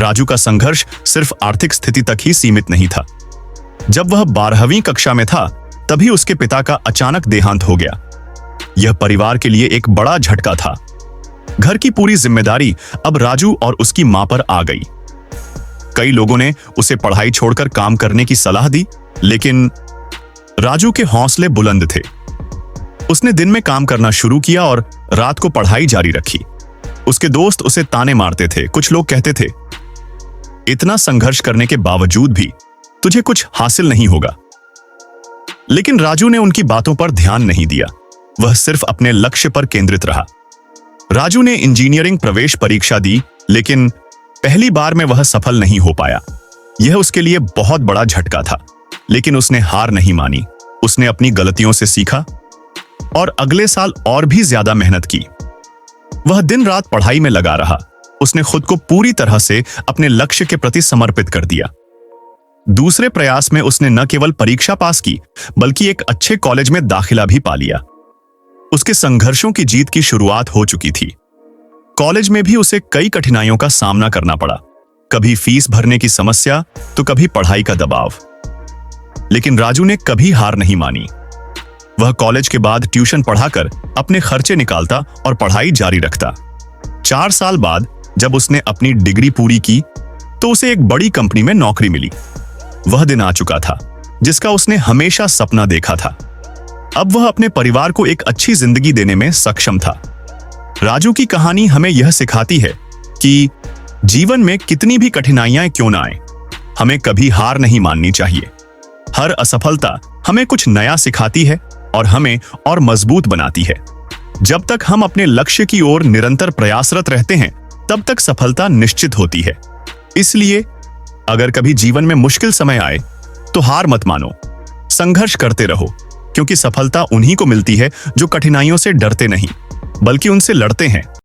राजू का संघर्ष सिर्फ आर्थिक स्थिति तक ही सीमित नहीं था। जब वह 12वीं कक्षा में था, तभी उसके पिता का अचानक देहांत हो गया। यह परिवार के लिए एक बड़ा झटका था। घर की पूरी जिम्मेदारी अब राजू और उसकी मां पर आ गई। कई लोगों ने उसे पढ़ाई छोड़कर काम करने की सलाह दी, लेकिन राजू के हौसले बुलंद थे। उसने दिन में काम करना शुरू किया और रात को पढ़ाई जारी रखी। उसके दोस्त उसे ताने मारते थे। कुछ लोग कहते थे, इतना संघर्ष करने के बावजूद भी तुझे कुछ हासिल नहीं होगा। लेकिन राजू ने उनकी बातों पर ध्यान नहीं दिया। वह सिर्फ अपने लक्ष्य पर केंद्रित रहा। राजू ने इंजीनियरिंग प्रवेश परीक्षा दी, लेकिन पहली बार में वह सफल नहीं हो पाया। यह उसके लिए बहुत बड़ा झटका था, लेकिन उसने हार नहीं मानी। उसने अपनी गलतियों से सीखा और अगले साल और भी ज्यादा मेहनत की। वह दिन रात पढ़ाई में लगा रहा। उसने खुद को पूरी तरह से अपने लक्ष्य के प्रति समर्पित कर दिया। दूसरे प्रयास में उसने न केवल परीक्षा पास की, बल्कि एक अच्छे कॉलेज में दाखिला भी पा लिया। उसके संघर्षों की जीत की शुरुआत हो चुकी थी। कॉलेज में भी उसे कई कठिनाइयों का सामना करना पड़ा। कभी फीस भरने की समस्या, तो कभी पढ़ाई का दबाव। लेकिन राजू ने कभी हार नहीं मानी। वह कॉलेज के बाद ट्यूशन पढ़ाकर अपने खर्चे निकालता और पढ़ाई जारी रखता। 4 साल बाद जब उसने अपनी डिग्री पूरी की, तो उसे एक बड़ी कंपनी में नौकरी मिली। वह दिन आ चुका था जिसका उसने हमेशा सपना देखा था। अब वह अपने परिवार को एक अच्छी जिंदगी देने में सक्षम था। राजू की कहानी हमें यह सिखाती है कि जीवन में कितनी भी कठिनाइयां क्यों ना आए, हमें कभी हार नहीं माननी चाहिए। हर असफलता हमें कुछ नया सिखाती है और हमें और मजबूत बनाती है। जब तक हम अपने लक्ष्य की ओर निरंतर प्रयासरत रहते हैं, तब तक सफलता निश्चित होती है। इसलिए अगर कभी जीवन में मुश्किल समय आए, तो हार मत मानो, संघर्ष करते रहो, क्योंकि सफलता उन्हीं को मिलती है जो कठिनाइयों से डरते नहीं, बल्कि उनसे लड़ते हैं।